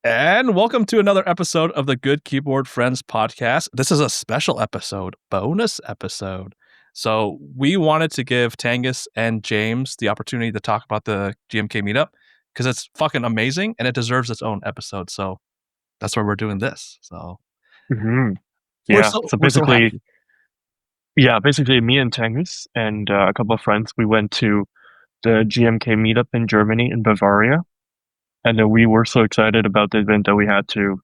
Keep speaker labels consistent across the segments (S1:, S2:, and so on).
S1: And welcome to another episode of the Good Keyboard Friends podcast. This is a special episode, bonus episode. So we wanted to give Tanghus and James the opportunity to talk about the GMK Meetup because it's fucking amazing and it deserves its own episode. So that's why we're doing this. So
S2: Mm-hmm.
S1: we're
S2: Yeah.
S1: so
S2: So
S1: we're so
S2: basically,
S1: happy.
S2: basically, me and Tangus and a couple of friends, we went to the GMK Meetup in Germany, in Bavaria, and we were so excited about the event that we had to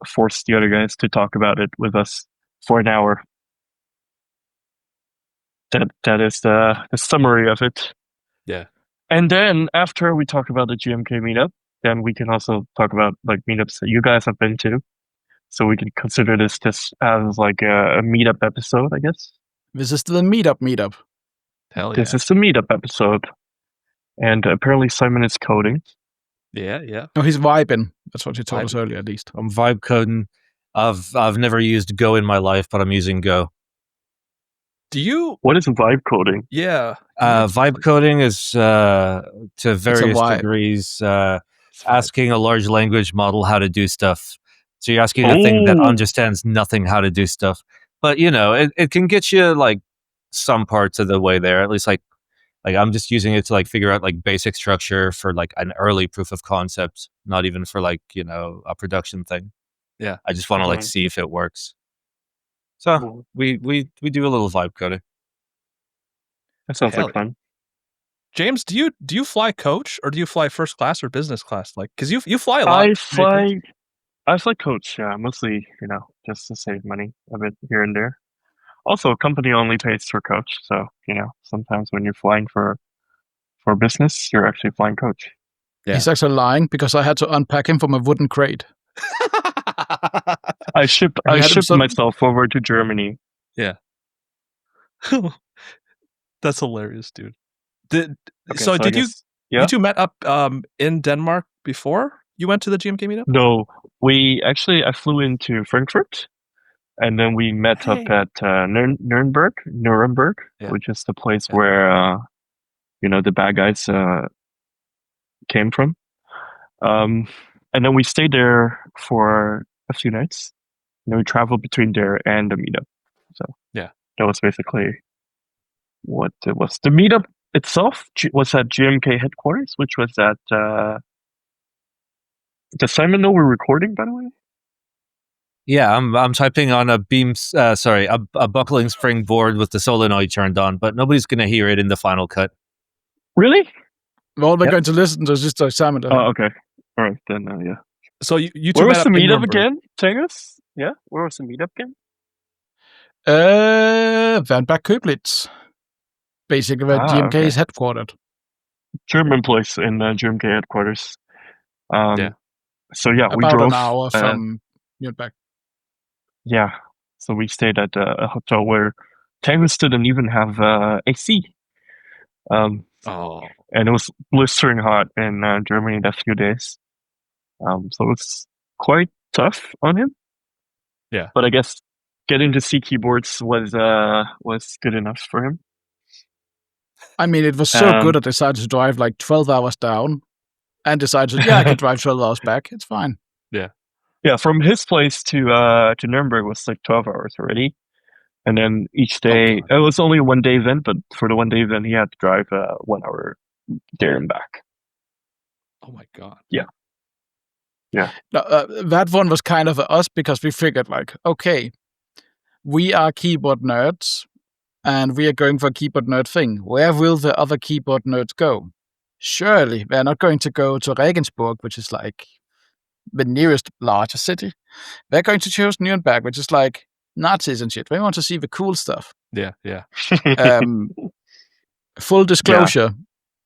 S2: force the other guys to talk about it with us for an hour. That is the summary of it.
S1: Yeah.
S2: And then after we talk about the GMK Meetup, then we can also talk about like meetups that you guys have been to. So we can consider this just as like a meetup episode, I guess.
S3: This is the meetup.
S1: Hell yeah.
S2: This is the meetup episode. And apparently Simon is coding.
S1: Yeah.
S3: No, he's vibing. That's what he told us earlier, at least.
S4: I'm vibe coding. I've never used Go in my life, but I'm using Go.
S2: What is vibe coding?
S1: Yeah.
S4: Vibe coding is to various degrees asking a large language model how to do stuff. So you're asking a thing that understands nothing how to do stuff. But, you know, it can get you like some parts of the way there. At least like I'm just using it to like figure out like basic structure for like an early proof of concept, not even for like, you know, a production thing.
S1: Yeah.
S4: I just want to like see if it works. So we do a little vibe coding.
S2: That sounds like fun.
S1: James, do you fly coach or do you fly first class or business class? Like, because you fly a lot.
S2: I fly coach, yeah, mostly, you know, just to save money a bit here and there. Also, a company only pays for coach, so you know, sometimes when you're flying for business, you're actually flying coach.
S3: Yeah. He's actually lying because I had to unpack him from a wooden crate.
S2: I shipped myself over to Germany.
S1: Yeah. That's hilarious, dude. Did you two met up in Denmark before you went to the GMK Meetup?
S2: No, I flew into Frankfurt, and then we met up at Nuremberg, which is the place where you know, the bad guys came from. And then we stayed there for a few nights. And then we traveled between there and the meetup. So
S1: yeah,
S2: that was basically what it was. The meetup itself was at GMK headquarters, which was at. Does Simon know we're recording, by the way?
S4: Yeah, I'm typing on a a buckling spring board with the solenoid turned on, but nobody's gonna hear it in the final cut.
S2: Really?
S3: Well, they're going to listen to just like Simon.
S2: Oh, okay. All right, then, yeah.
S1: So you two
S2: where was the meetup again, Tangus? Yeah, where was the meetup again?
S3: Wernberg Köblitz. Basically where GMK is headquartered.
S2: German place in GMK headquarters. So yeah, we
S3: about
S2: drove
S3: an hour from Nuremberg.
S2: Yeah, so we stayed at a hotel where Tangus didn't even have AC. And it was blistering hot in Germany that few days. So it was quite tough on him.
S1: Yeah,
S2: but I guess getting to see keyboards was good enough for him.
S3: I mean, it was so good I decided to drive like 12 hours down and decided, I can drive 12 hours back. It's fine.
S2: Yeah, from his place to Nuremberg was like 12 hours already. And then each day, it was only a one-day event, but for the one-day event, he had to drive 1 hour there and back.
S1: Oh my God.
S2: Yeah.
S3: That one was kind of us because we figured like, okay, we are keyboard nerds and we are going for a keyboard nerd thing. Where will the other keyboard nerds go? Surely they're not going to go to Regensburg, which is like the nearest larger city. They're going to choose Nuremberg, which is like Nazis and shit. They want to see the cool stuff.
S1: Yeah.
S3: Full disclosure,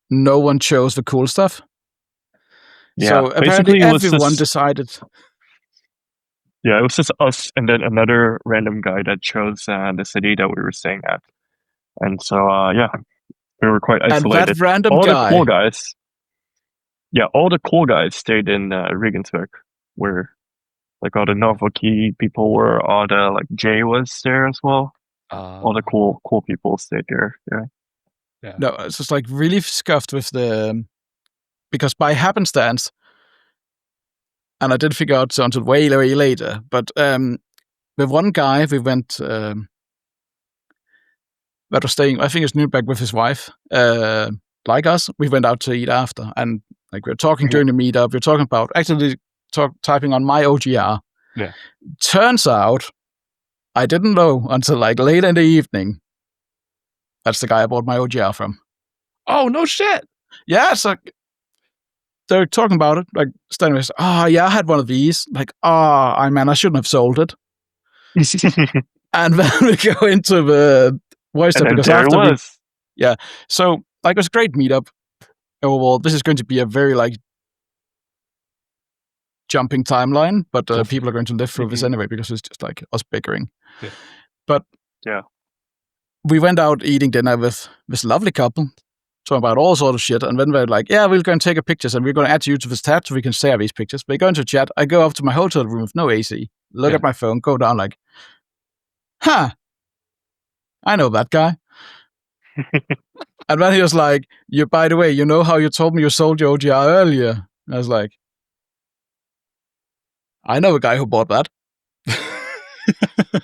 S3: no one chose the cool stuff.
S2: Yeah,
S3: so apparently everyone decided.
S2: Yeah, it was just us and then another random guy that chose the city that we were staying at. And so, we were quite isolated.
S3: And that random
S2: the cool guys. Yeah, all the cool guys stayed in Regensburg, where like all the Novoki people were, all the like Jay was there as well. All the cool people stayed there. Yeah.
S3: No, it's just like really scuffed with because by happenstance, And I didn't figure out until way later. But with one guy, we went... that was staying, I think it's Nürnberg with his wife. Like us, we went out to eat after. And like we were talking during the meetup, we were talking about... Actually typing on my OGR.
S2: Yeah.
S3: Turns out, I didn't know until like late in the evening. That's the guy I bought my OGR from.
S1: Oh, no shit.
S3: Yeah, it's like... They're talking about it, like, standing there, oh, yeah, I had one of these. Like, oh, man, I shouldn't have sold it. And then we go into the voice chat because
S2: there
S3: after
S2: it was.
S3: So, like, it was a great meetup. Overall, this is going to be a very, like, jumping timeline, but people are going to live through this anyway because it's just, like, us bickering.
S1: Yeah.
S3: But we went out eating dinner with this lovely couple, talking about all sorts of shit, and then we're like, yeah, we're going to take a pictures, and we're going to add you to this tab so we can share these pictures. We go into chat, I go up to my hotel room with no AC, look at my phone, go down like, I know that guy. And then he was like, by the way, you know how you told me you sold your OGR earlier? And I was like, I know a guy who bought that.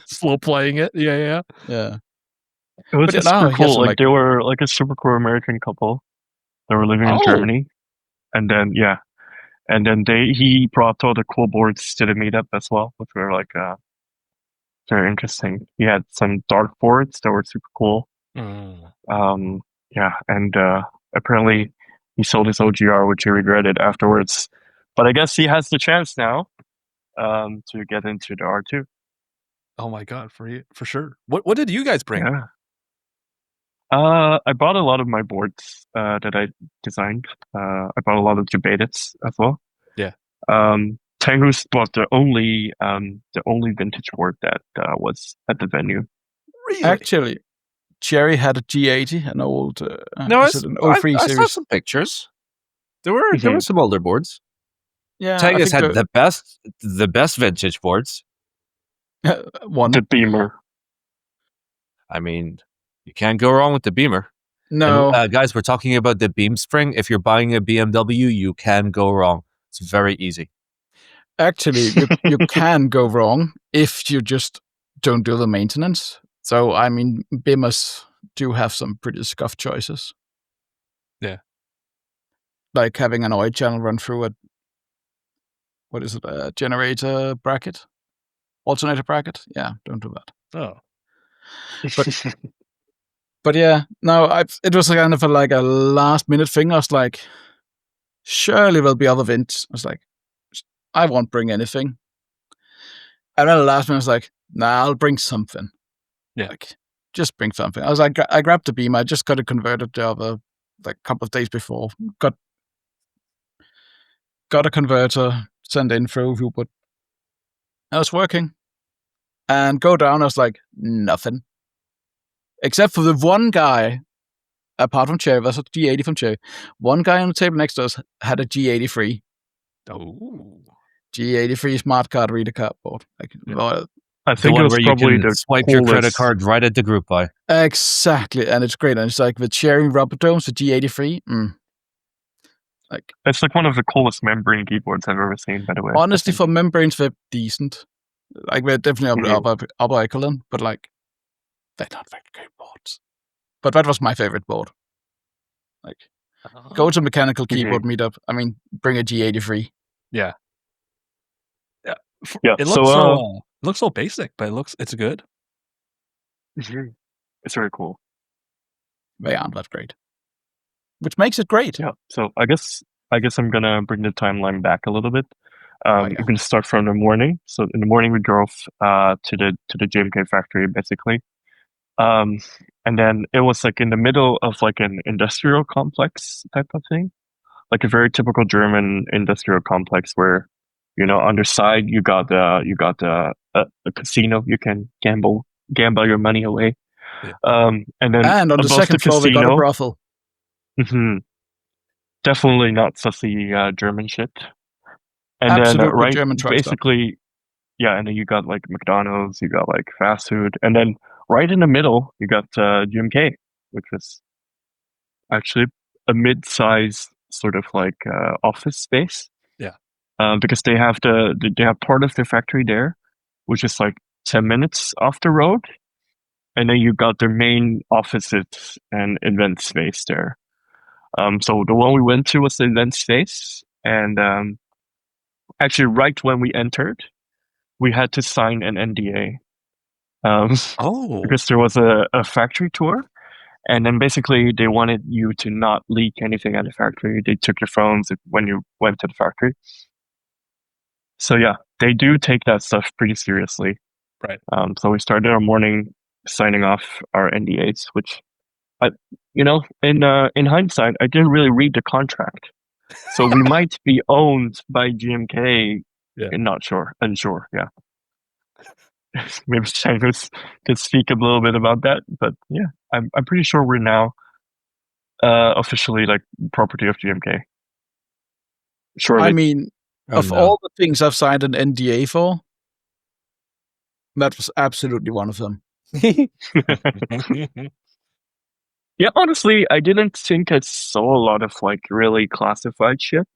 S1: Slow playing it. Yeah.
S2: It was super cool. Like, they were like a super cool American couple. They were living in Germany. And then, he brought all the cool boards to the meetup as well, which were like very interesting. He had some dark boards that were super cool. And apparently he sold his OGR, which he regretted afterwards. But I guess he has the chance now to get into the R2.
S1: Oh my god, for sure. What did you guys bring?
S2: Yeah. I bought a lot of my boards that I designed. I bought a lot of Debateds as well.
S1: Yeah.
S2: Tanghus bought the only vintage board that was at the venue.
S1: Really?
S3: Actually, Cherry had a G80, an old
S4: no,
S3: an 03
S4: I
S3: series.
S4: saw some pictures. There were some older boards.
S3: Yeah,
S4: Tanghus had the best vintage boards.
S3: One.
S2: The Beamer.
S4: I mean, you can't go wrong with the Beamer.
S3: No.
S4: And, guys, we're talking about the beam spring. If you're buying a BMW, you can go wrong. It's very easy.
S3: Actually, you can go wrong if you just don't do the maintenance. So, I mean, Beamers do have some pretty scuffed choices.
S1: Yeah.
S3: Like having an oil channel run through a generator bracket? Alternator bracket? Yeah, don't do that.
S1: Oh.
S3: But yeah, no, it was kind of like a last minute thing. I was like, surely there'll be other vints. I was like, I won't bring anything. And then the last minute I was like, nah, I'll bring something.
S1: Yeah.
S3: Like, just bring something. I was like, I grabbed the Beamer. I just got it converted the other, like, couple of days before. Got a converter, sent in through Hubert. I was working. And go down, I was like, nothing. Except for the one guy, apart from Cherry, that's a G80 from Cherry. One guy on the table next to us had a G83.
S1: Oh.
S3: G83 smart card reader cardboard. Like,
S2: I think it was probably the
S4: swipe
S2: coolest.
S4: your credit card right at the group buy.
S3: Exactly, and it's great. And it's like with sharing rubber domes, the G83. Like,
S2: it's like one of the coolest membrane keyboards I've ever seen, by the way.
S3: Honestly, for membranes, they're decent. Like, they're definitely upper echelon, but like, they're not very great boards. But that was my favorite board. Like, go to mechanical keyboard meetup. I mean, bring a G83.
S1: Yeah.
S2: Yeah.
S1: It looks so basic, but it's good.
S2: It's very cool.
S3: They aren't that great, which makes it great.
S2: Yeah. So I guess I'm gonna bring the timeline back a little bit. You can start from the morning. So in the morning we drove to the GMK factory basically, and then it was like in the middle of like an industrial complex type of thing, like a very typical German industrial complex where, you know, on the side you got a casino. You can gamble your money away.
S1: Yeah.
S2: And then
S3: on the second floor we got a brothel.
S2: Definitely not sussy German shit. And
S3: Absolutely
S2: then right,
S3: German truck
S2: basically, yeah. And then you got like McDonald's, you got like fast food, and then right in the middle you got GMK, which was actually a mid-sized sort of like office space.
S1: Yeah.
S2: because they have part of the factory there, which is like 10 minutes off the road, and then you got their main offices and event space there. So the one we went to was the event space, and actually right when we entered, we had to sign an NDA. Because there was a factory tour, and then basically they wanted you to not leak anything at the factory. They took your phones when you went to the factory. So yeah, they do take that stuff pretty seriously.
S1: Right.
S2: So we started our morning signing off our NDAs, which, in hindsight, I didn't really read the contract. So we might be owned by GMK.
S1: Yeah.
S2: Unsure. Yeah. Maybe Tanghus could speak a little bit about that, but yeah, I'm pretty sure we're now officially like property of GMK. Sure.
S3: I mean, all the things I've signed an NDA for, that was absolutely one of them.
S2: Yeah, honestly, I didn't think I saw a lot of like really classified shit.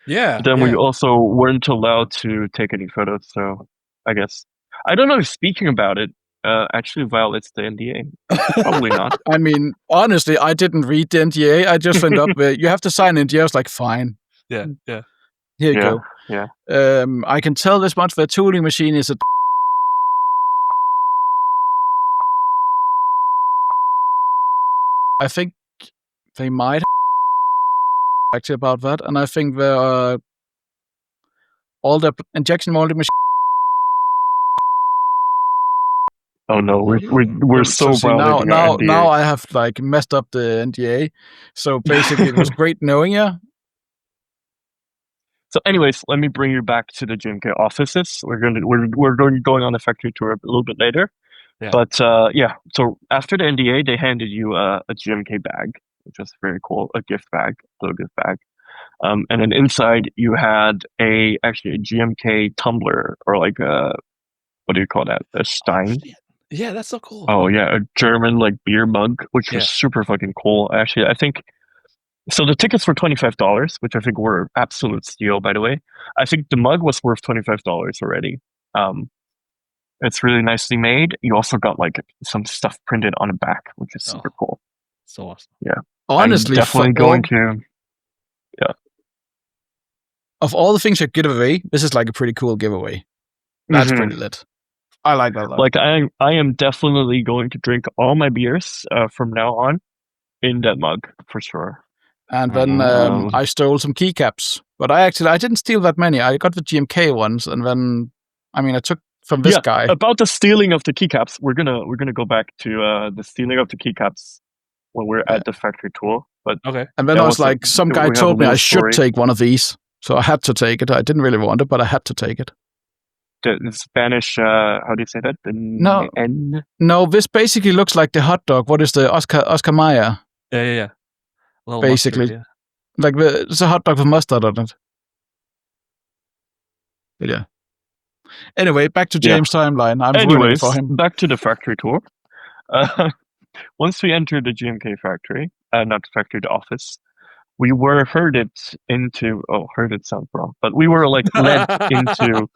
S1: Yeah.
S2: But then we also weren't allowed to take any photos, so I guess I don't know if speaking about it actually violates the NDA. Probably not.
S3: I mean, honestly, I didn't read the NDA. I just went up with, you have to sign an NDA. I was like, fine.
S1: Yeah.
S3: Here you go.
S2: Yeah.
S3: I can tell this much, the tooling machine is a I think they might have actually about that, and I think all the injection molding machine.
S2: Oh no, we're so violating our NDA.
S3: Now I have like messed up the NDA. So basically, it was great knowing you.
S2: So, anyways, let me bring you back to the GMK offices. We're going on a factory tour a little bit later. Yeah. But so after the NDA, they handed you a GMK bag, which was very cool, a gift bag, a little gift bag. And then inside you had actually a GMK tumbler, or like what do you call that? A Stein.
S1: Oh, yeah, that's so cool.
S2: Oh yeah, a German like beer mug, which was super fucking cool. Actually, I think so. The tickets were $25, which I think were absolute steal. By the way, I think the mug was worth $25 already. It's really nicely made. You also got like some stuff printed on the back, which is super cool.
S1: So awesome.
S2: Yeah,
S3: honestly,
S2: I'm definitely going to. Yeah.
S3: Of all the things you give away, this is like a pretty cool giveaway. That's pretty lit. I like that a lot.
S2: Like I am definitely going to drink all my beers from now on in that mug for sure.
S3: And then I stole some keycaps, but I didn't steal that many. I got the GMK ones, and then I took from this guy.
S2: About the stealing of the keycaps, we're gonna go back to the stealing of the keycaps when we're at the factory tour. But
S3: and then I was like, some guy told me I should take one of these, so I had to take it. I didn't really want it, but I had to take it.
S2: The Spanish, how do you say that?
S3: No, this basically looks like the hot dog. What is the Oscar Mayer?
S1: Yeah.
S3: Basically,
S1: mustard,
S3: like it's a hot dog with mustard on it. But yeah. Anyway, back to James' timeline. I'm rooting for him.
S2: Back to the factory tour. Once we entered the GMK factory, not the factory, the office, we were herded into. Oh, herded sounds wrong, but we were like led into.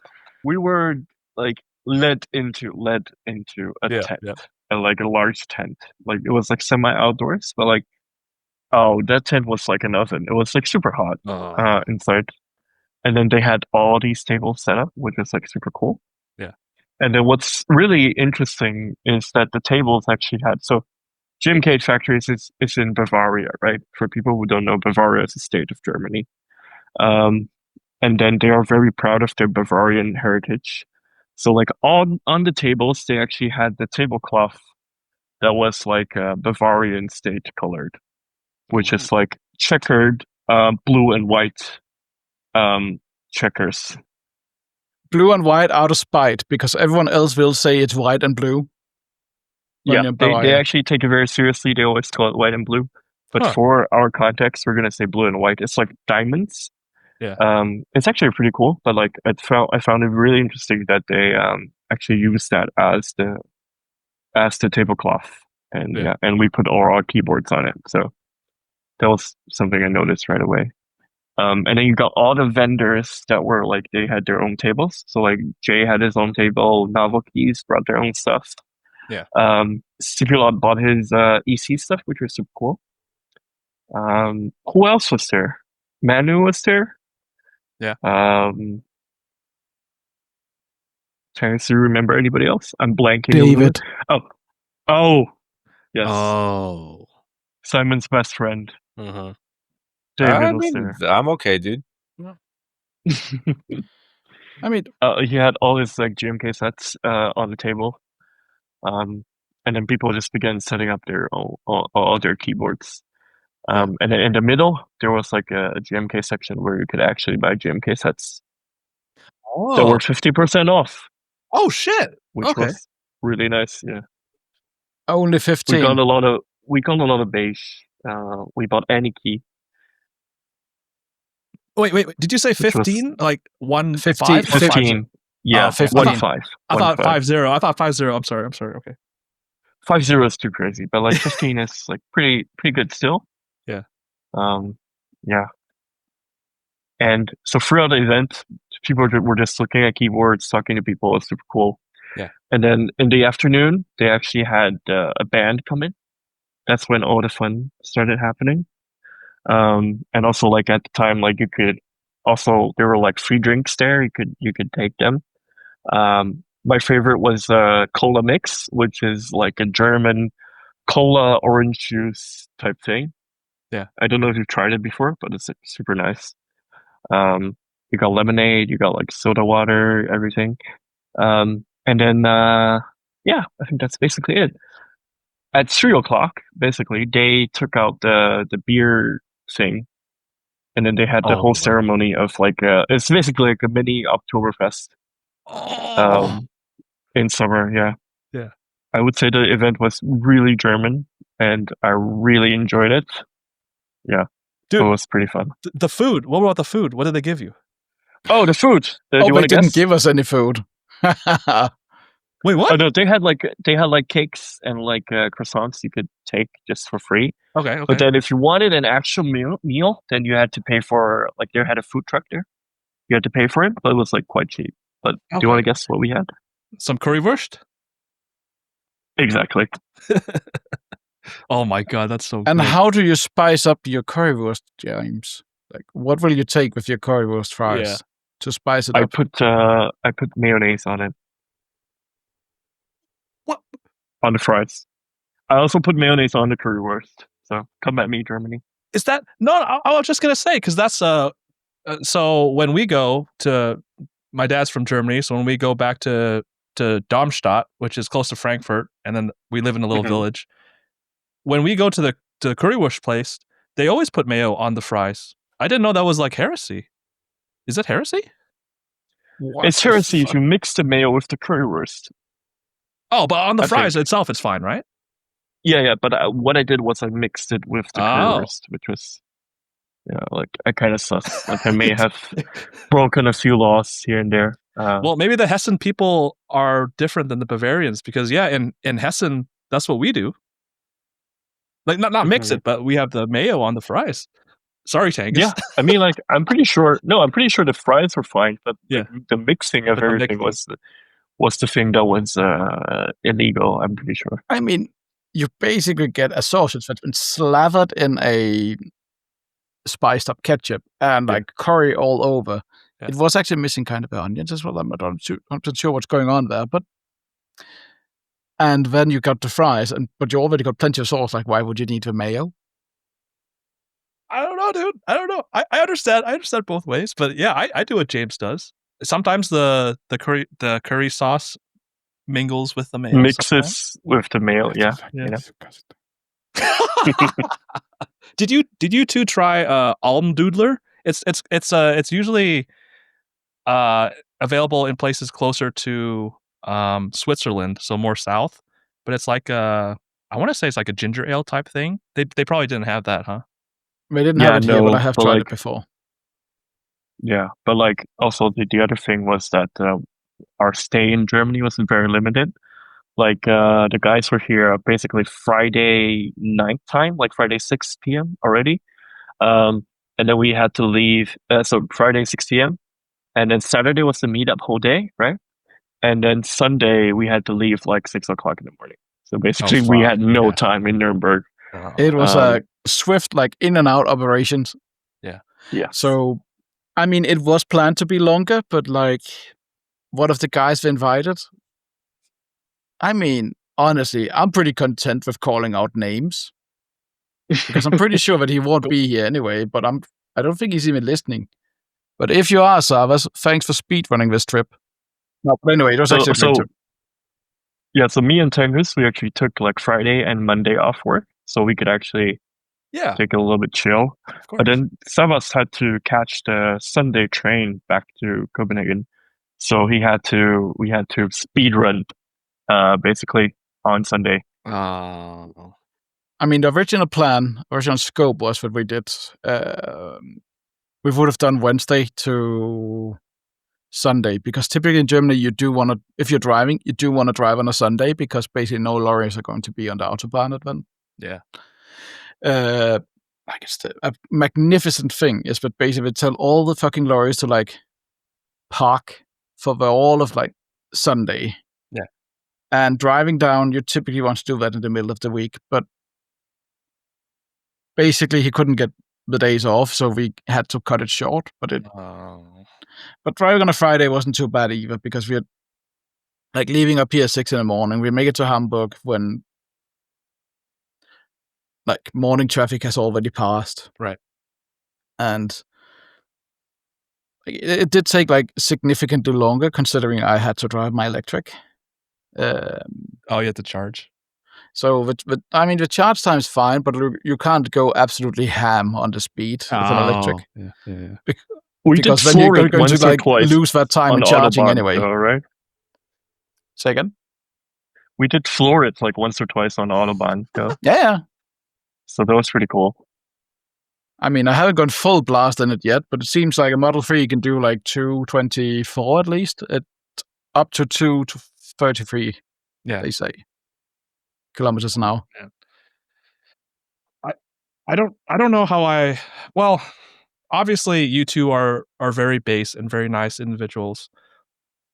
S2: We were like led into a tent, like a large tent. Like it was like semi outdoors, but like, oh, that tent was like an oven. It was like super hot inside. And then they had all these tables set up, which is like super cool.
S1: Yeah.
S2: And then what's really interesting is that the tables actually had, so GMK factories is in Bavaria, right? For people who don't know, Bavaria is a state of Germany. And then they are very proud of their Bavarian heritage. So like on the tables, they actually had the tablecloth that was like Bavarian state colored, which is like checkered blue and white checkers.
S3: Blue and white out of spite, because everyone else will say it's white and blue.
S2: Yeah, they actually take it very seriously. They always call it white and blue. But for our context, we're going to say blue and white. It's like diamonds.
S1: Yeah.
S2: It's actually pretty cool, but like I found it really interesting that they actually use that as the tablecloth, and and we put all our keyboards on it. So that was something I noticed right away. And then you got all the vendors that were like, they had their own tables. So like Jay had his own table, Novel Keys brought their own stuff.
S1: Yeah.
S2: Stipulot bought his EC stuff, which was super cool. Who else was there? Manu was there.
S1: Yeah.
S2: Trying to remember anybody else. I'm blanking.
S3: David.
S2: Oh, yes.
S1: Oh.
S2: Simon's best friend.
S1: Uh-huh.
S2: David was there.
S4: I'm okay, dude.
S3: I mean,
S2: he had all his like GMK sets on the table, and then people just began setting up their all their keyboards. And then in the middle there was like a GMK section where you could actually buy GMK sets that were 50% off.
S1: Oh shit!
S2: Which was really nice. Yeah.
S3: Only 15.
S2: We got a lot of beige. We bought any key.
S1: Wait. Did you say 15? Like 1
S3: 15?
S1: 5?
S2: 15. Yeah,
S3: 15.
S2: 1 5.
S1: I thought 50. I thought 50. I'm sorry. Okay.
S2: 50 is too crazy, but like 15 is like pretty good still.
S1: Yeah.
S2: Yeah. And so throughout the event, people were just looking at keyboards, talking to people. It's super cool.
S1: Yeah.
S2: And then in the afternoon, they actually had a band come in. That's when all the fun started happening. And also like at the time, like you could also, there were like free drinks there. You could take them. My favorite was cola mix, which is like a German cola orange juice type thing.
S1: Yeah.
S2: I don't know if you've tried it before, but it's super nice. You got lemonade, you got like soda water, everything. And then, yeah, I think that's basically it. At 3:00, basically, they took out the beer thing, and then they had the whole ceremony of like it's basically like a mini Oktoberfest. In summer, yeah.
S1: Yeah.
S2: I would say the event was really German, and I really enjoyed it. Yeah,
S1: dude,
S2: it was pretty fun.
S1: The food. What about the food? What did they give you?
S2: Oh, the food.
S3: They didn't give us any food.
S1: Wait, what?
S2: Oh no, they had like cakes and like croissants you could take just for free.
S1: Okay.
S2: But then if you wanted an actual meal, then you had to pay for, like, they had a food truck there. You had to pay for it, but it was like quite cheap. But do you want to guess what we had?
S1: Some currywurst?
S2: Exactly.
S1: Oh my god, that's so
S3: And
S1: good.
S3: how do you spice up your currywurst, James? Like, what will you take with your currywurst fries to spice it up?
S2: I put mayonnaise on it.
S1: What?
S2: On the fries. I also put mayonnaise on the currywurst. So come at me, Germany.
S1: Is that no? I was just gonna say because that's so when we go to, my dad's from Germany, so when we go back to Darmstadt, which is close to Frankfurt, and then we live in a little village. When we go to the currywurst place, they always put mayo on the fries. I didn't know that was like heresy. Is it heresy?
S2: It's heresy if you mix the mayo with the currywurst.
S1: Oh, but on the fries itself, it's fine, right?
S2: Yeah. But what I did was I mixed it with the currywurst, which was, like I kind of sus. Like I may have broken a few laws here and there.
S1: Well, maybe the Hessen people are different than the Bavarians because in Hessen, that's what we do. Like not mix it, but we have the mayo on the fries. Sorry, Tanghus.
S2: Yeah, I mean, like I'm pretty sure the fries were fine, but the mixing of everything was the thing that was illegal. I'm pretty sure.
S3: I mean, you basically get a sausage that's been slathered in a spiced up ketchup and like curry all over. It was actually missing kind of the onions as well. I'm not sure what's going on there, but and then you got the fries, but you already got plenty of sauce. Like, why would you need the mayo?
S1: I don't know, dude. I don't know. I understand. I understand both ways, but yeah, I do what James does. Sometimes the curry sauce mingles with the mayo.
S2: Mixes with the mayo, yeah.
S1: Did you two try Almdudler? It's usually available in places closer to Switzerland, so more south. But it's like I want to say it's like a ginger ale type thing. They probably didn't have that, huh?
S3: They didn't have it here, but I have tried it before.
S2: Yeah, but like also the other thing was that our stay in Germany was very limited. Like the guys were here basically Friday night time, like Friday 6 p.m. already. and then we had to leave. So Friday 6 p.m. and then Saturday was the meetup whole day, right? And then Sunday we had to leave like 6 o'clock in the morning. So basically, we had no time in Nuremberg.
S3: It was a swift, like in and out operations.
S1: Yeah.
S3: So, I mean, it was planned to be longer, but like, what if the guys we invited? I mean, honestly, I'm pretty content with calling out names because I'm pretty sure that he won't be here anyway. But I don't think he's even listening. But if you are, Zavaz, thanks for speedrunning this trip. No, but anyway, it was actually a great trip.
S2: Yeah, so me and Tanghus, we actually took like Friday and Monday off work, so we could actually take it a little bit chill. But then Zavaz had to catch the Sunday train back to Copenhagen, so we had to speed run, basically on Sunday.
S1: Oh.
S3: I mean, the original scope was what we did. We would have done Wednesday to Sunday, because typically in Germany you do want to, if you're driving, you do want to drive on a Sunday because basically no lorries are going to be on the autobahn then.
S1: Yeah.
S3: I guess a magnificent thing is that basically tell all the fucking lorries to like park for all of like Sunday.
S1: Yeah.
S3: And driving down, you typically want to do that in the middle of the week, but basically he couldn't get the days off, so we had to cut it short. But driving on a Friday wasn't too bad either, because we had like leaving up here at 6 a.m. We make it to Hamburg when like morning traffic has already passed.
S1: Right.
S3: And it did take like significantly longer considering I had to drive my electric.
S1: You had to charge?
S3: So, I mean, the charge time's fine, but you can't go absolutely ham on the speed with an electric.
S1: Yeah.
S3: Because then you're going to like lose that time in charging anyway.
S2: Though, right?
S3: Say again?
S2: We did floor it like once or twice on Autobahn.
S3: Yeah.
S2: So that was pretty cool.
S3: I mean, I haven't gone full blast in it yet, but it seems like a Model 3 can do like 224 at least, up to 233.
S1: Yeah,
S3: they say kilometers an hour.
S1: Yeah. I don't know how well, obviously you two are very base and very nice individuals,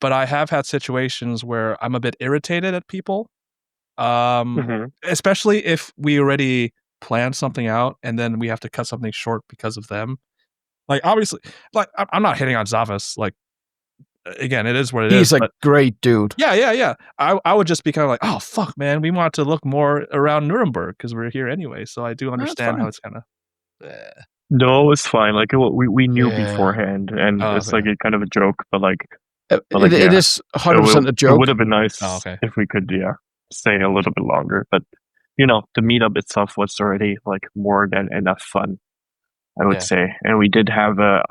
S1: but I have had situations where I'm a bit irritated at people, especially if we already planned something out and then we have to cut something short because of them. Like, obviously, like, I'm not hitting on Zavaz. Like, again, it is what it is.
S3: He's a great dude.
S1: Yeah. I would just be kind of like, oh, fuck, man. We want to look more around Nuremberg because we're here anyway. So I do understand how it's kind of...
S2: No, it's fine. Like, we knew beforehand, and it's like a kind of a joke, but like...
S3: it is 100% a joke.
S2: It would have been nice if we could, stay a little bit longer. But, the meetup itself was already like more than enough fun, I would say. And we did have a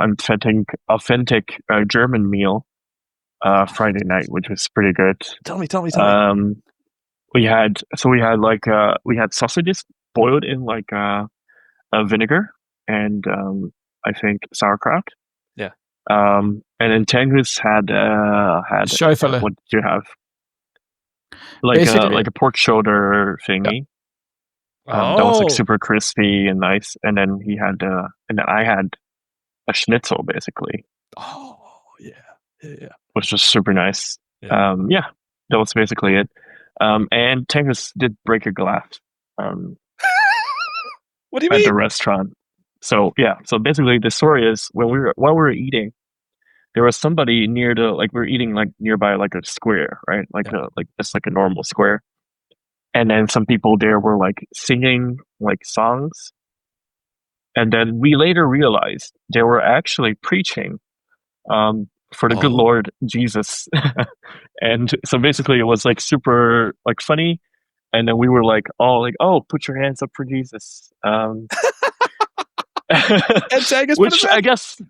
S2: authentic German meal Friday night, which was pretty good.
S1: Tell me.
S2: We had sausages boiled in like vinegar and I think sauerkraut.
S1: Yeah.
S2: And then Tanghus had
S3: Schäufele.
S2: What did you have? Like a pork shoulder thingy. That was like super crispy and nice. And then he had and then I had a schnitzel basically.
S1: Oh yeah.
S2: Which was super nice.
S1: Yeah.
S2: That was basically it. And Tanghus did break a glass.
S1: What do you mean?
S2: At the restaurant. So basically the story is while we were eating, there was somebody near we were eating like nearby like a square, right? Just like a normal square. And then some people there were like singing like songs. And then we later realized they were actually preaching for the good Lord Jesus. And so basically it was like super like funny. And then we were like all like, oh, put your hands up for Jesus.
S1: And Tanghus
S2: which I guess,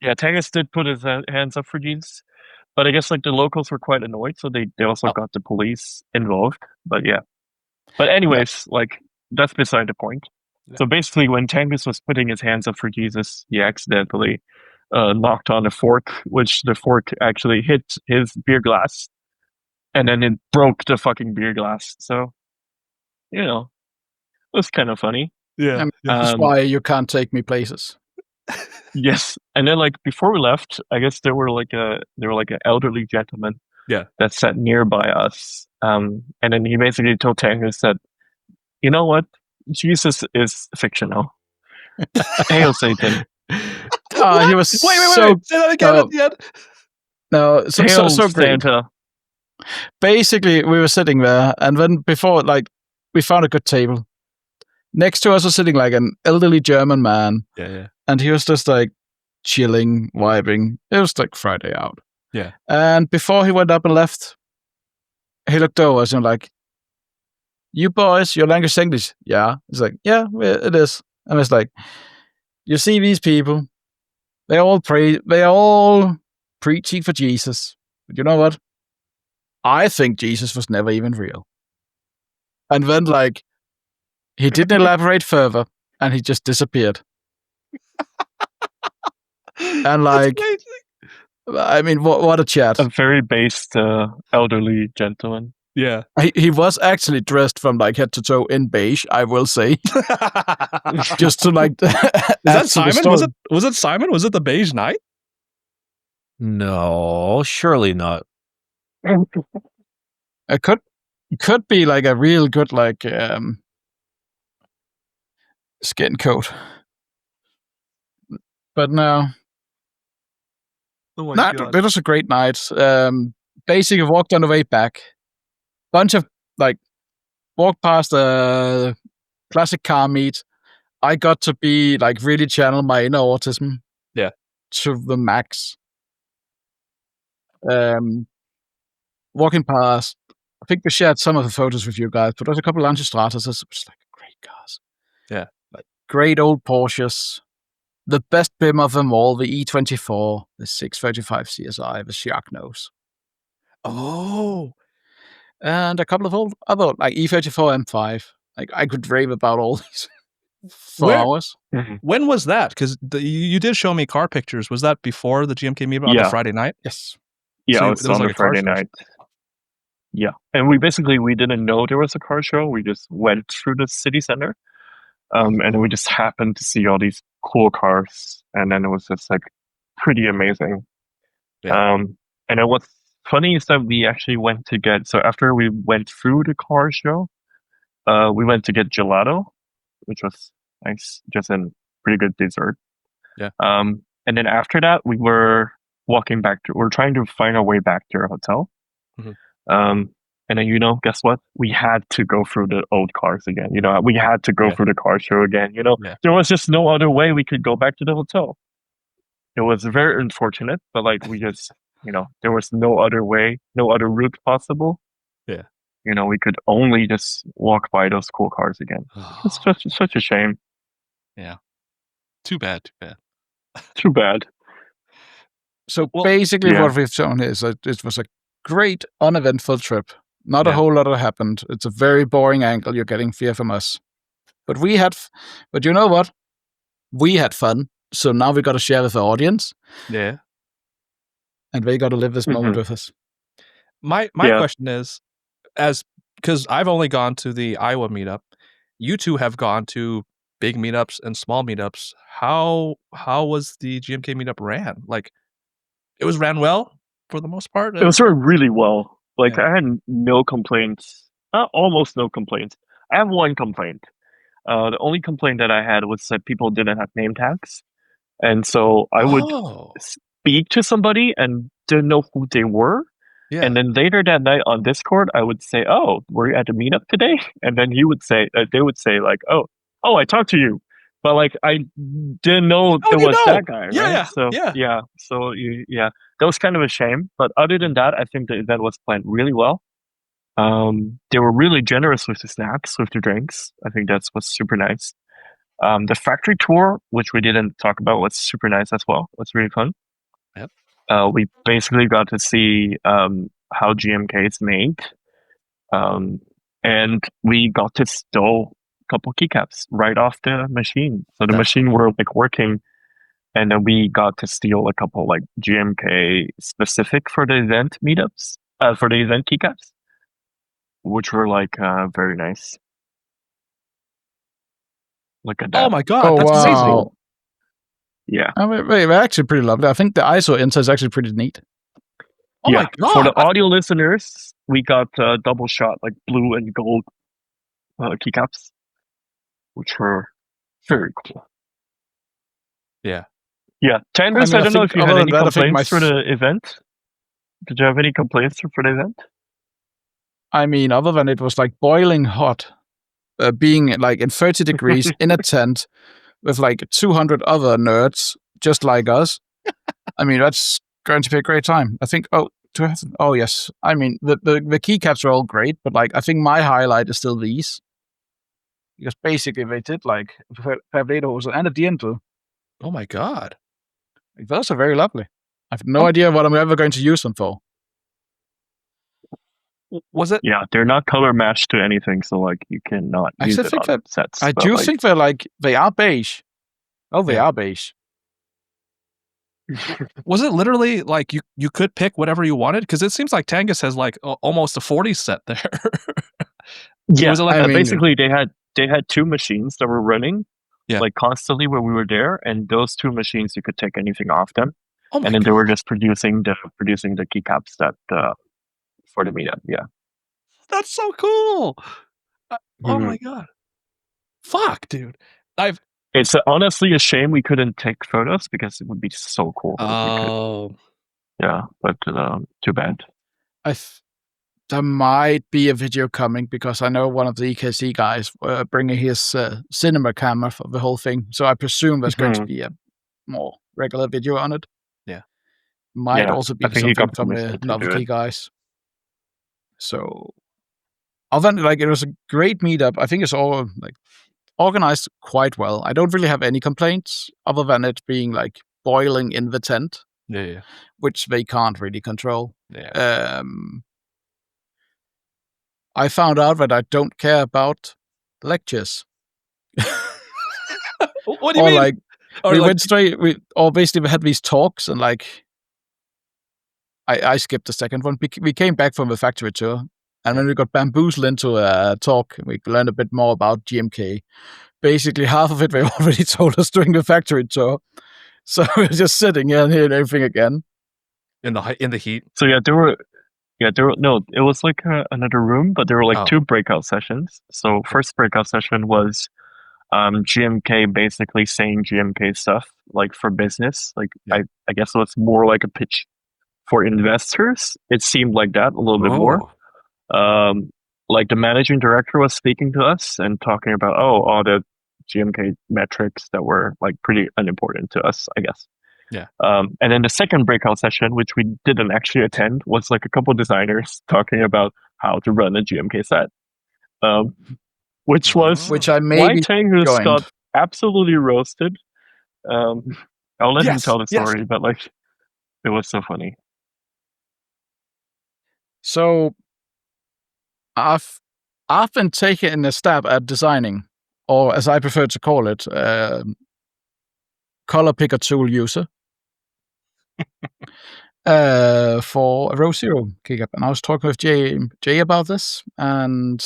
S2: Tanghus did put his hands up for Jesus. But I guess like the locals were quite annoyed, so they also got the police involved. But anyways, like that's beside the point. Yeah. So basically, when Tanghus was putting his hands up for Jesus, he accidentally knocked on a fork, which the fork actually hit his beer glass, and then it broke the fucking beer glass. So, it was kind of funny.
S1: Yeah,
S3: that's why you can't take me places.
S2: Yes, and then like before we left, I guess there were like an elderly gentleman that sat nearby us, and then he basically told Tanghus that, you know what, Jesus is fictional. Hail Satan!
S3: He was
S1: wait. Say that again at the end.
S3: No,
S2: Hail
S3: so great.
S2: Santa.
S3: Basically, we were sitting there, and then before, like, we found a good table. Next to us was sitting like an elderly German man.
S1: Yeah.
S3: And he was just like chilling, vibing. It was like Friday out.
S1: Yeah.
S3: And before he went up and left, he looked over us and like, you boys, your language is English. Yeah. He's like, yeah, it is. And it's like, you see these people, they all preaching for Jesus. But you know what? I think Jesus was never even real. And then like, he didn't elaborate further and he just disappeared. And like, I mean, what a chat.
S2: A very based elderly gentleman.
S1: Yeah.
S3: He was actually dressed from like head to toe in beige, I will say. Just to like
S1: Is that Simon? Was it Simon? Was it the beige knight?
S4: No, surely not.
S3: It could be like a real good like skin coat. But no.
S1: Oh my God.
S3: It was a great night. Basically walked on the way back. Bunch of like walked past a classic car meet. I got to be like really channel my inner autism.
S1: Yeah.
S3: To the max. Walking past, I think we shared some of the photos with you guys, but there's a couple of Lancestratas, which is like great cars.
S1: Yeah.
S3: Like great old Porsches. The best BIM of them all, the E24, the 635 CSI, the Shark Nose.
S1: Oh.
S3: And a couple of other, like E34 M5. Like I could rave about all these for hours.
S1: When was that? Because you did show me car pictures. Was that before the GMK Meetup on the Friday night?
S3: Yes.
S2: Yeah, so it was on like a Friday night. Yeah, and we didn't know there was a car show. We just went through the city center, and then we just happened to see all these cool cars, and then it was just like pretty amazing.
S1: Yeah.
S2: And then what's funny is that we actually went to get, so after we went through the car show, we went to get gelato, which was nice, just a pretty good dessert.
S1: Yeah.
S2: And then after that, we were walking back we're trying to find our way back to our hotel. And then, guess what? We had to go through the old cars again. We had to go through the car show again. There was just no other way we could go back to the hotel. It was very unfortunate, but like we just, there was no other way, no other route possible.
S1: Yeah.
S2: We could only just walk by those cool cars again. It's such a shame.
S1: Yeah. Too bad.
S2: Too bad.
S3: So basically what we've shown is that it was a great uneventful trip. Not a whole lot happened. It's a very boring angle you're getting fear from us. But but you know what? We had fun. So now we got to share with the audience.
S1: Yeah.
S3: And they got to live this moment with us.
S1: My question is, because I've only gone to the Iowa meetup, you two have gone to big meetups and small meetups. How was the GMK meetup ran? Like, it was ran well for the most part?
S2: It was run really well. Like, I had no complaints. Almost no complaints. I have one complaint. The only complaint that I had was that people didn't have name tags. And so I would speak to somebody and didn't know who they were. Yeah. And then later that night on Discord, I would say, "Oh, were you at the meetup today?" And then they would say like, "Oh, I talked to you," but like I didn't know it was that guy, right?
S1: Yeah.
S2: So that was kind of a shame. But other than that, I think the event was planned really well. They were really generous with the snacks, with the drinks. I think that's what's super nice. The factory tour, which we didn't talk about, was super nice as well. It was really fun.
S1: Yep.
S2: We basically got to see how GMK is made, and we got to steal a couple keycaps right off the machine. So the machine were like working, and then we got to steal a couple like GMK specific for the event meetups, for the event keycaps, which were like very nice. Look at that!
S1: Oh my God, that's amazing!
S2: Yeah.
S3: I mean, they're actually pretty lovely. I think the ISO enter is actually pretty neat.
S1: Oh my God.
S2: For the audio listeners, we got double shot, like blue and gold keycaps, which were very cool.
S1: Yeah.
S2: Yeah. Tanghus, I don't know if you had any complaints for the event. Did you have any complaints for the event?
S3: I mean, other than it was like boiling hot, being like in 30 degrees in a tent with like 200 other nerds just like us. I mean, that's going to be a great time. I think, yes. I mean, the keycaps are all great, but like, I think my highlight is still these. Because basically they did like Fabletos and at the end too.
S1: Oh my God.
S3: Like, those are very lovely. I have no idea what I'm ever going to use them for.
S1: Was it?
S2: Yeah, they're not color matched to anything, so like you cannot use it on sets.
S3: I do think they are beige. Oh, they are beige.
S1: Was it literally like you could pick whatever you wanted? Because it seems like Tanghus has like almost a 40 set there.
S2: Yeah,
S1: was it like,
S2: basically they had two machines that were running like constantly when we were there, and those two machines you could take anything off them. And then they were just producing the keycaps that for the meetup. Yeah,
S1: that's so cool. Oh my God, fuck, dude!
S2: It's honestly a shame we couldn't take photos because it would be so cool.
S1: Oh,
S2: yeah, but too bad.
S3: There might be a video coming because I know one of the EKC guys bringing his cinema camera for the whole thing. So I presume there's going to be a more regular video on it.
S1: Yeah.
S3: Might also be something from the Novelty guys. So, other than like, it was a great meetup. I think it's all like organized quite well. I don't really have any complaints other than it being like boiling in the tent.
S1: Yeah.
S3: Which they can't really control.
S1: Yeah.
S3: I found out that I don't care about lectures.
S1: What do you mean?
S3: Like, we went straight, basically we had these talks and like, I skipped the second one. We came back from the factory tour and then we got bamboozled into a talk. We learned a bit more about GMK. Basically half of it they already told us during the factory tour. So we're just sitting here and hearing everything again.
S1: In the heat.
S2: So it was like another room, but there were like two breakout sessions. So first breakout session was GMK basically saying GMK stuff like for business. Like I guess it was more like a pitch for investors. It seemed like that a little bit more. Like the managing director was speaking to us and talking about all the GMK metrics that were like pretty unimportant to us, I guess.
S1: Yeah.
S2: And then the second breakout session, which we didn't actually attend, was like a couple of designers talking about how to run a GMK set. Which I maybe Tanghus got absolutely roasted. I'll let him tell the story, but like it was so funny.
S3: So I've been taking a stab at designing, or as I prefer to call it, color picker tool user. For a row 0 kickup, and I was talking with Jay about this, and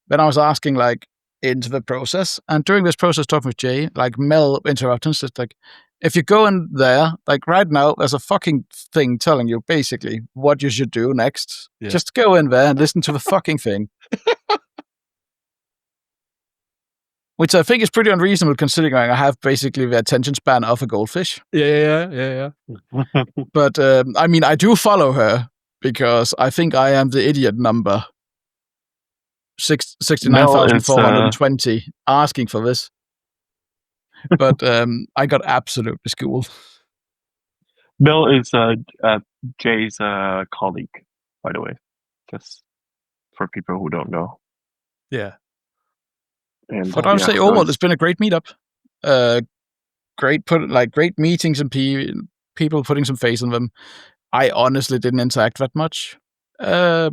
S3: then I was asking like into the process, and during this process talking with Jay, like Mel interrupted us, just like, if you go in there, like right now, there's a fucking thing telling you basically what you should do next. Yeah. Just go in there and listen to the fucking thing. Which I think is pretty unreasonable considering I have basically the attention span of a goldfish.
S1: Yeah.
S3: But I mean, I do follow her because I think I am the idiot number 69,420 asking for this. But I got absolutely schooled.
S2: Mel is Jay's colleague, by the way, just for people who don't know.
S1: Yeah.
S3: But I would say overall, it's been a great meetup. Great meetings and people putting some face on them. I honestly didn't interact that much. I've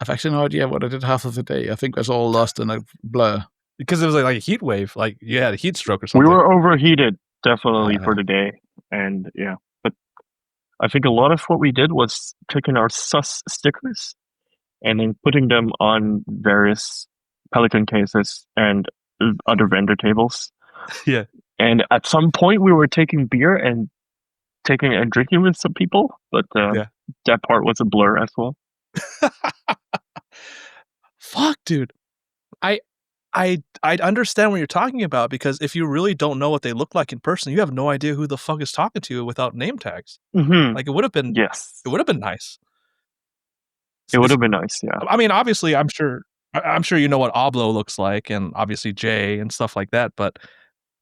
S3: actually no idea what I did half of the day. I think it was all lost in a blur.
S1: Because it was like a heat wave, like you had a heat stroke or something.
S2: We were overheated, definitely, for the day. And yeah, but I think a lot of what we did was taking our sus stickers and then putting them on various Pelican cases and other vendor tables.
S1: Yeah.
S2: And at some point, we were taking beer and drinking with some people, but that part was a blur as well.
S1: Fuck, dude. I understand what you're talking about, because if you really don't know what they look like in person, you have no idea who the fuck is talking to you without name tags.
S2: Mm-hmm.
S1: Like, it would have been nice.
S2: It would have been nice, yeah.
S1: I mean, obviously, I'm sure you know what Oblo looks like, and obviously Jay and stuff like that. But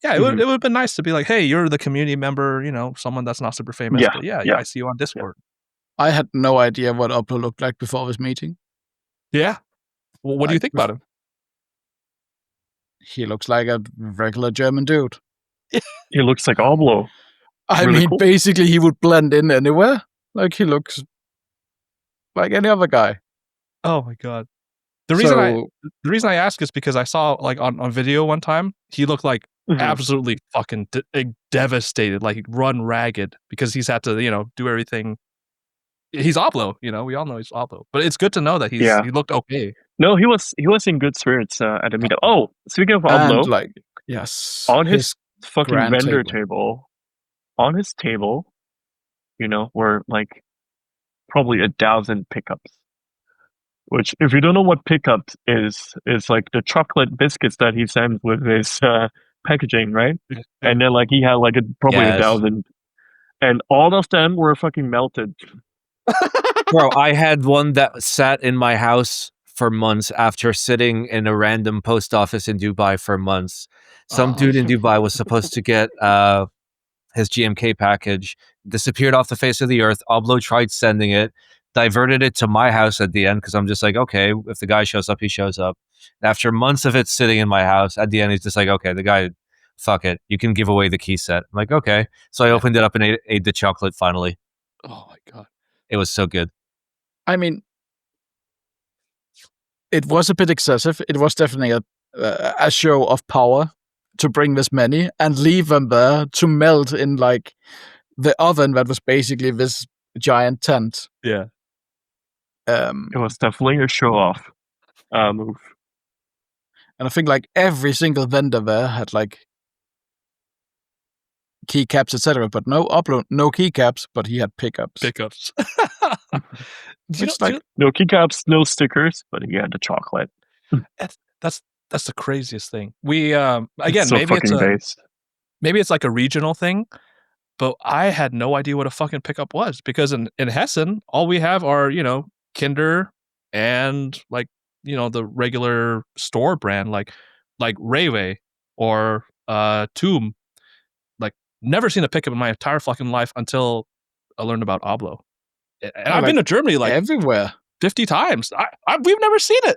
S1: yeah, it would have been nice to be like, hey, you're the community member, someone that's not super famous. But yeah, I see you on Discord.
S3: I had no idea what Oblo looked like before this meeting.
S1: Yeah. Well, what do you think about him?
S3: He looks like a regular German dude.
S2: He looks like Oblo.
S3: I mean, cool. Basically, he would blend in anywhere. Like, he looks like any other guy.
S1: Oh my god! The reason I ask is because I saw, like, on video one time, he looked like absolutely fucking devastated, like run ragged, because he's had to do everything. He's Oblo, we all know he's Oblo, but it's good to know that he looked okay.
S2: No, he was in good spirits at the meetup. Oh, speaking of Oblo, on his fucking vendor table, on his table, were like probably 1,000 pickups. Which, if you don't know what pickups is like the chocolate biscuits that he sends with his packaging, right? Yeah. And then like he had like probably 1,000, and all of them were fucking melted.
S4: Bro, I had one that sat in my house for months after sitting in a random post office in Dubai for months. Some dude in Dubai was supposed to get his GMK package, disappeared off the face of the earth. Oblo tried sending it, diverted it to my house at the end, because I'm just like, okay, if the guy shows up, he shows up. And after months of it sitting in my house, at the end, he's just like, okay, the guy, fuck it, you can give away the key set. I'm like, okay. So I opened it up and ate the chocolate finally.
S1: Oh my god.
S4: It was so good.
S3: I mean, it was a bit excessive. It was definitely a show of power to bring this many and leave them there to melt in like the oven that was basically this giant tent.
S1: Yeah.
S2: It was definitely a show off move.
S3: And I think like every single vendor there had like keycaps, etc. But no Oblo, no keycaps, but he had pickups.
S2: No keycaps, no stickers, but he had the chocolate.
S1: That's the craziest thing. We again,
S2: it's so
S1: maybe it's like a regional thing, but I had no idea what a fucking pickup was, because in Hessen, all we have are Kinder and like the regular store brand like Rewe or Tomb. Like, never seen a pickup in my entire fucking life until I learned about Oblo. And I've been to Germany like
S3: everywhere
S1: 50 times. We've never seen it.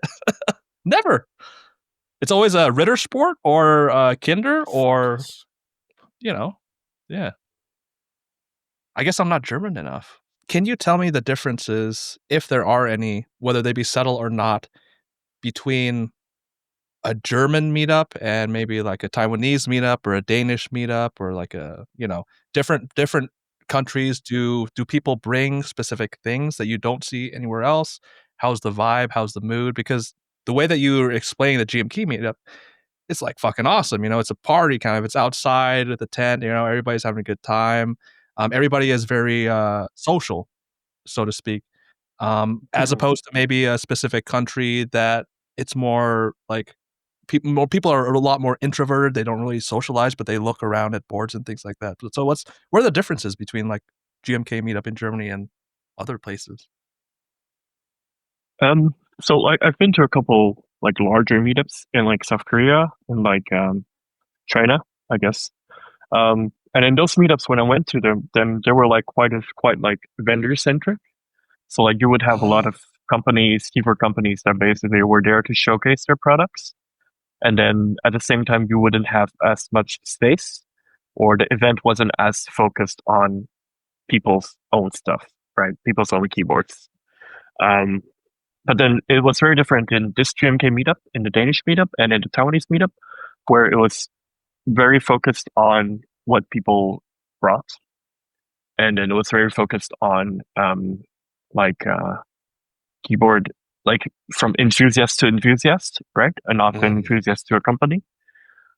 S1: Never. It's always a Rittersport or Kinder or yeah. I guess I'm not German enough. Can you tell me the differences, if there are any, whether they be subtle or not, between a German meetup and maybe like a Taiwanese meetup or a Danish meetup, or like a different countries? Do people bring specific things that you don't see anywhere else? How's the vibe? How's the mood? Because the way that you were explaining the GMK meetup, it's like fucking awesome. It's a party kind of. It's outside at the tent. Everybody's having a good time. Everybody is very social, so to speak. As opposed to maybe a specific country that it's more like people are a lot more introverted. They don't really socialize, but they look around at boards and things like that. So what are the differences between like GMK meetup in Germany and other places?
S2: So like I've been to a couple like larger meetups in like South Korea and like China, I guess. And in those meetups, when I went to them, they were like quite like vendor centric. So like you would have a lot of keyboard companies that basically were there to showcase their products. And then at the same time, you wouldn't have as much space, or the event wasn't as focused on people's own stuff, right? People's own keyboards. But then it was very different in this GMK meetup, in the Danish meetup, and in the Taiwanese meetup, where it was very focused on what people brought. And then it was very focused on keyboard, like from enthusiast to enthusiast, right? And not from enthusiast to a company.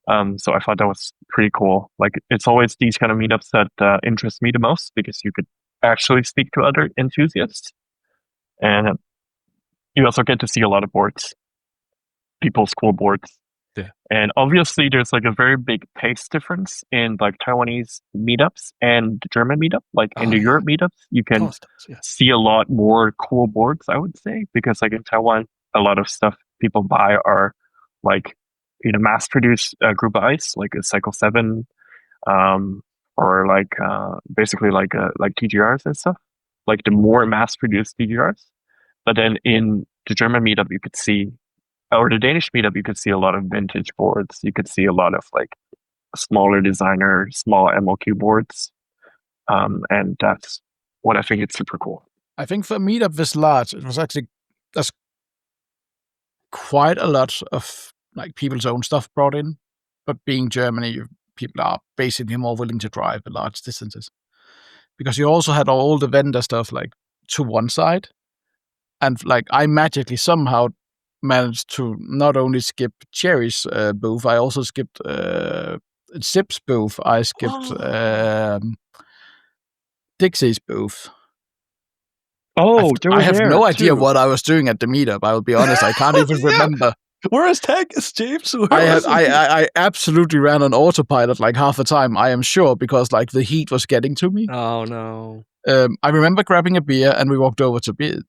S2: So I thought that was pretty cool. Like, it's always these kind of meetups that interest me the most, because you could actually speak to other enthusiasts, and you also get to see a lot of boards, people's cool boards.
S1: Yeah.
S2: And obviously there's like a very big pace difference in like Taiwanese meetups and German meetup. Like in the Europe meetups, you can see a lot more cool boards, I would say, because like in Taiwan, a lot of stuff people buy are like, mass produced group of ice, like a Cycle 7, or like basically like TGRs and stuff, like the more mass produced TGRs. But then in the German meetup, you could see, or the Danish meetup, you could see a lot of vintage boards. You could see a lot of like smaller designer, small MOQ boards. And that's what I think it's super cool.
S3: I think for a meetup this large, it was actually, there's quite a lot of like people's own stuff brought in. But being Germany, people are basically more willing to drive the large distances. Because you also had all the vendor stuff like to one side. And like I magically somehow managed to not only skip Cherry's booth, I also skipped Zip's booth. I skipped Dixie's booth.
S2: Oh,
S3: I have no idea what I was doing at the meetup. I will be honest, I can't even remember.
S1: Where is Tanghus, James?
S3: I absolutely ran on autopilot like half the time, I am sure, because like the heat was getting to me.
S1: Oh no.
S3: I remember grabbing a beer and we walked over to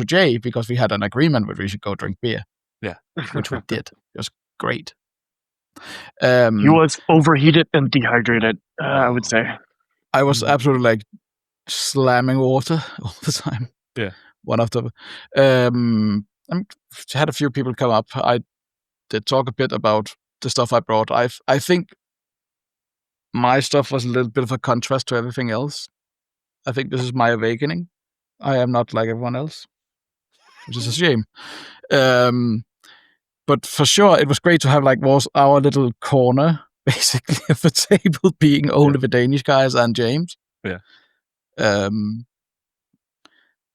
S3: Jay, because we had an agreement where we should go drink beer.
S1: Yeah.
S3: Which we did. It was great.
S2: He was overheated and dehydrated, I would say.
S3: I was absolutely like slamming water all the time.
S1: Yeah.
S3: One after. I had a few people come up. I did talk a bit about the stuff I brought. I think my stuff was a little bit of a contrast to everything else. I think this is my awakening. I am not like everyone else, which is a shame. But for sure, it was great to have like was our little corner, basically, of the table being only the Danish guys and James.
S1: Yeah.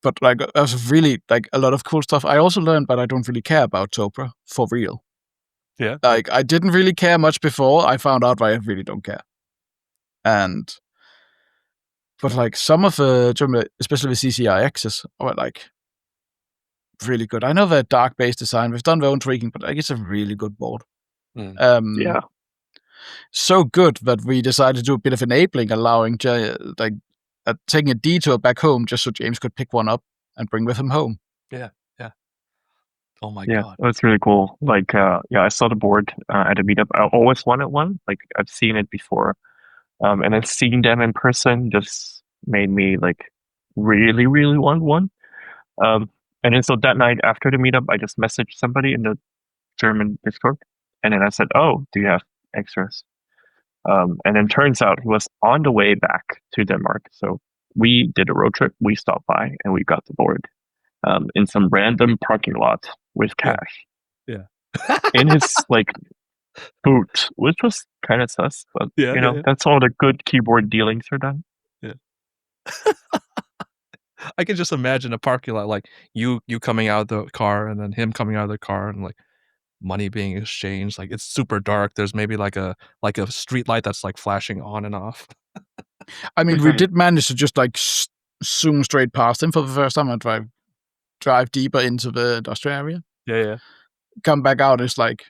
S3: But like, there was really like a lot of cool stuff. I also learned that I don't really care about Topra for real.
S1: Yeah.
S3: Like, I didn't really care much before. I found out why I really don't care. But like some of the, especially the CCRXs, are like really good. I know they're dark-based design. We've done their own tweaking, but like it's a really good board.
S2: Yeah.
S3: So good that we decided to do a bit of enabling, allowing taking a detour back home just so James could pick one up and bring with him home.
S1: Yeah. Oh my
S2: God.
S1: That's
S2: really cool. Like, I saw the board at a meetup. I always wanted one. Like, I've seen it before. And then seeing them in person just made me like really, really want one. And then so that night after the meetup, I just messaged somebody in the German Discord. And then I said, "Oh, do you have extras?" And then turns out he was on the way back to Denmark. So we did a road trip. We stopped by and we got the board in some random parking lot with cash.
S1: Yeah.
S2: In his like boot, which was kind of sus, but that's all the good keyboard dealings are done.
S1: Yeah. I can just imagine a parking lot, like you coming out of the car and then him coming out of the car and like money being exchanged. Like it's super dark. There's maybe like a street light that's like flashing on and off.
S3: I mean, we did manage to just like zoom straight past him for the first time and drive deeper into the industrial area.
S1: Yeah.
S3: Come back out, it's like,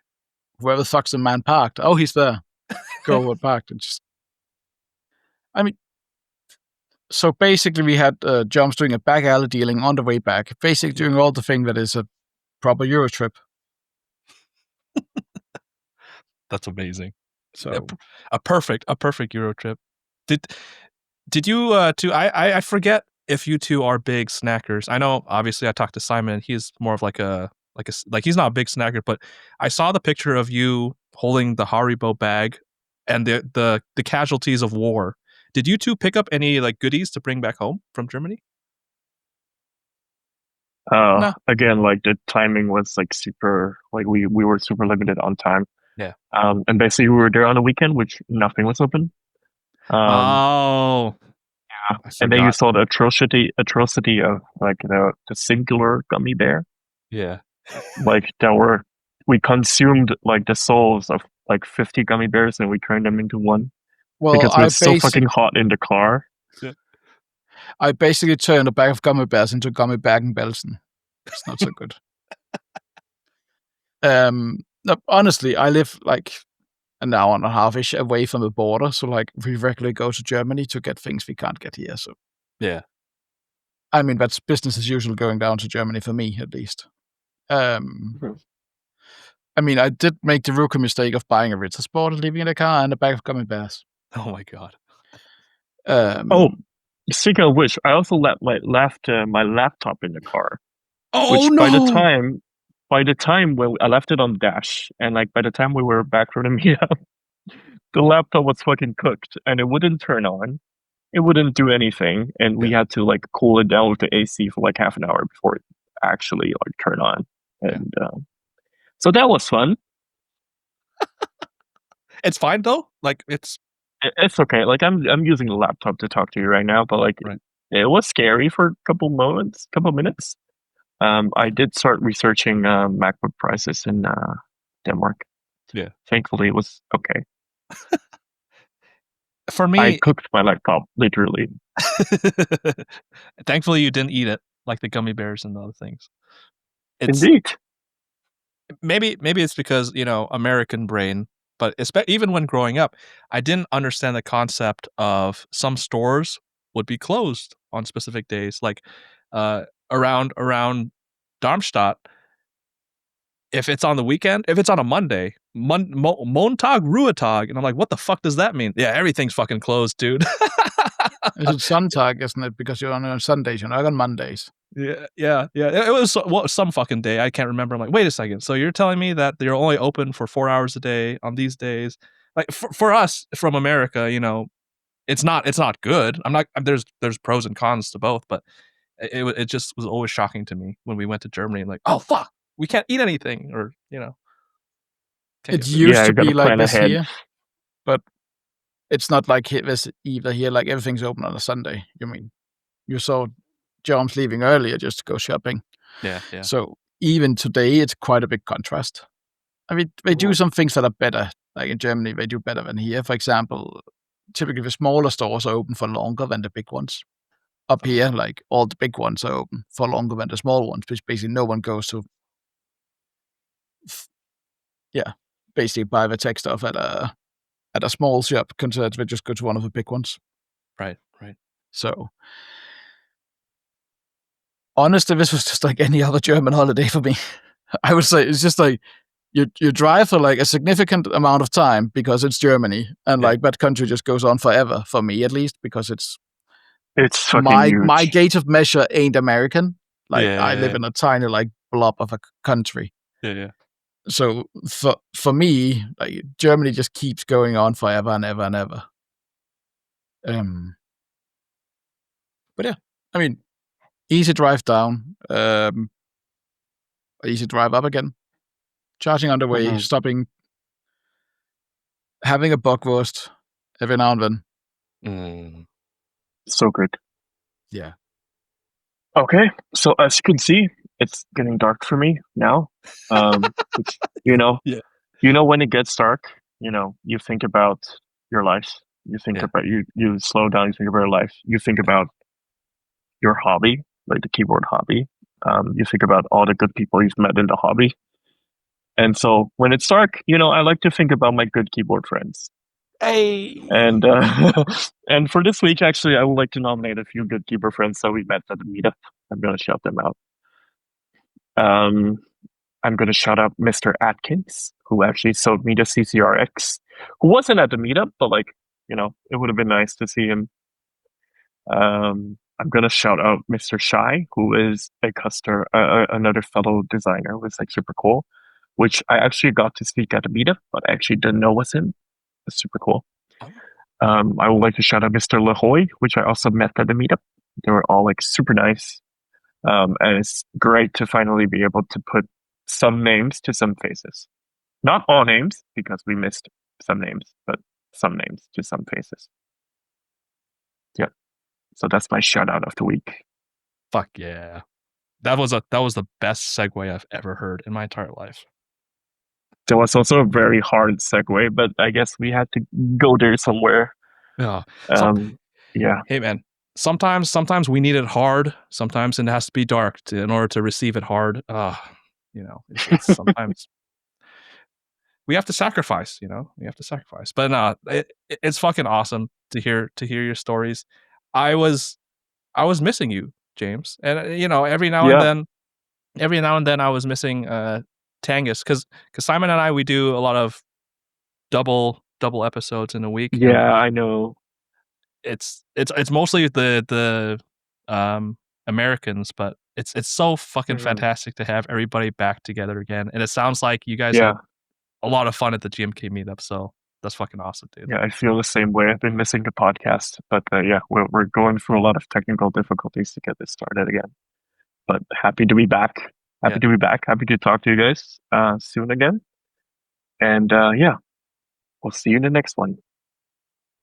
S3: where the fuck's the man parked? Oh, he's there. Go over parked and just. I mean, so basically we had Jomes doing a back alley dealing on the way back, basically doing all the thing that is a proper Euro trip.
S1: That's amazing.
S3: So
S1: a perfect Euro trip. Did you two? I forget if you two are big snackers. I know obviously I talked to Simon. He's more of like he's not a big snacker, but I saw the picture of you holding the Haribo bag and the casualties of war. Did you two pick up any like goodies to bring back home from Germany?
S2: No. Again, like the timing was like super, like we were super limited on time.
S1: Yeah.
S2: And basically we were there on the weekend, which nothing was open.
S1: Yeah.
S2: And then you saw the atrocity of like the singular gummy bear.
S1: Yeah.
S2: Like we consumed like the souls of like 50 gummy bears and we turned them into one.
S3: Well,
S2: because it was so fucking hot in the car.
S1: Yeah.
S3: I basically turned a bag of gummy bears into gummy Bergen-Belsen. It's not so good. No, honestly, I live like an hour and a half-ish away from the border, so like we regularly go to Germany to get things we can't get here. So
S1: yeah,
S3: I mean that's business as usual going down to Germany for me at least. I mean, I did make the rookie mistake of buying a Ritter Sport, leaving in a car, and a bag of gummy bears.
S1: Oh my god.
S2: Speaking of which, I also left my laptop in the car.
S1: Oh
S2: which
S1: no!
S2: By the time when I left it on the dash, and like by the time we were back from the meetup, the laptop was fucking cooked, and it wouldn't turn on. It wouldn't do anything, and we had to like cool it down with the AC for like half an hour before it actually like turn on. And so that was fun.
S1: It's fine though. Like it's
S2: okay. Like I'm using the laptop to talk to you right now, but like it was scary for a couple minutes. I did start researching MacBook prices in Denmark.
S1: Yeah.
S2: Thankfully, it was okay.
S1: For me,
S2: I cooked my laptop, literally.
S1: Thankfully, you didn't eat it like the gummy bears and other things.
S2: Indeed.
S1: Maybe it's because, American brain, but even when growing up, I didn't understand the concept of some stores would be closed on specific days. Like around Darmstadt, if it's on the weekend, if it's on a Monday, Montag, Ruhetag, and I'm like, what the fuck does that mean? Yeah, everything's fucking closed, dude.
S3: It's Sonntag, isn't it? Because you're on Sundays, you're not on Mondays.
S1: Yeah. It was some fucking day. I can't remember. I'm like, wait a second. So you're telling me that you're only open for 4 hours a day on these days? Like for us from America, it's not good. I'm not. There's pros and cons to both, but it just was always shocking to me when we went to Germany. Like, oh fuck, we can't eat anything, or
S3: it used to be like this here, but it's not like this either here. Like everything's open on a Sunday. You mean you saw Jones leaving earlier just to go shopping.
S1: Yeah.
S3: So even today, it's quite a big contrast. I mean, they do some things that are better. Like in Germany, they do better than here. For example, typically the smaller stores are open for longer than the big ones. Up here, like all the big ones are open for longer than the small ones, which basically no one goes to. Basically buy the tech stuff at a small shop compared to just go to one of the big ones.
S1: Right.
S3: So honestly, this was just like any other German holiday for me. I would say it's just like you drive for like a significant amount of time because it's Germany, and like that country just goes on forever for me at least because it's
S2: fucking huge.
S3: My gauge of measure ain't American. Like I live in a tiny like blob of a country.
S1: Yeah.
S3: So for me, like Germany just keeps going on forever and ever and ever. But yeah, I mean, easy drive down, easy drive up again, charging on the way, stopping, having a bockwurst every now and then.
S2: So good.
S3: Yeah.
S2: Okay, so as you can see, it's getting dark for me now. Which, when it gets dark, you think about your life. You think about you slow down. You think about your life. You think about your hobby, like the keyboard hobby. You think about all the good people you've met in the hobby. And so when it's dark, I like to think about my good keyboard friends.
S1: Hey.
S2: And and for this week, actually, I would like to nominate a few good keyboard friends that we met at the meetup. I'm going to shout them out. I'm going to shout out Mr. Atkins, who actually sold me the CCRX, who wasn't at the meetup, but like, it would have been nice to see him. I'm going to shout out Mr. Shy, who is another fellow designer, who was like super cool, which I actually got to speak at the meetup, but I actually didn't know was him. It's super cool. I would like to shout out Mr. LeHoy, which I also met at the meetup. They were all like super nice. And it's great to finally be able to put some names to some faces. Not all names, because we missed some names, but some names to some faces. Yeah. So that's my shout out of the week.
S1: Fuck yeah. That was the best segue I've ever heard in my entire life.
S2: There was also a very hard segue, but I guess we had to go there somewhere.
S1: Yeah.
S2: Yeah.
S1: Hey man, sometimes we need it hard. Sometimes it has to be dark in order to receive it hard. It's sometimes we have to sacrifice. We have to sacrifice. But no, it's fucking awesome to hear your stories. I was missing you, James, and every now and then I was missing Tanghus because Simon and I, we do a lot of double episodes in a week.
S2: Yeah, I know.
S1: It's mostly the Americans, but it's so fucking fantastic to have everybody back together again. And it sounds like you guys had a lot of fun at the GMK meetup, so that's fucking awesome, dude.
S2: Yeah, I feel the same way. I've been missing the podcast, but we're going through a lot of technical difficulties to get this started again. But happy to be back. Happy to be back. Happy to talk to you guys soon again. And we'll see you in the next one.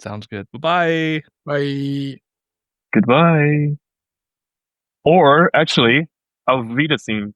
S1: Sounds good. Bye.
S3: Bye.
S2: Goodbye. Or actually, Auf Wiedersehen.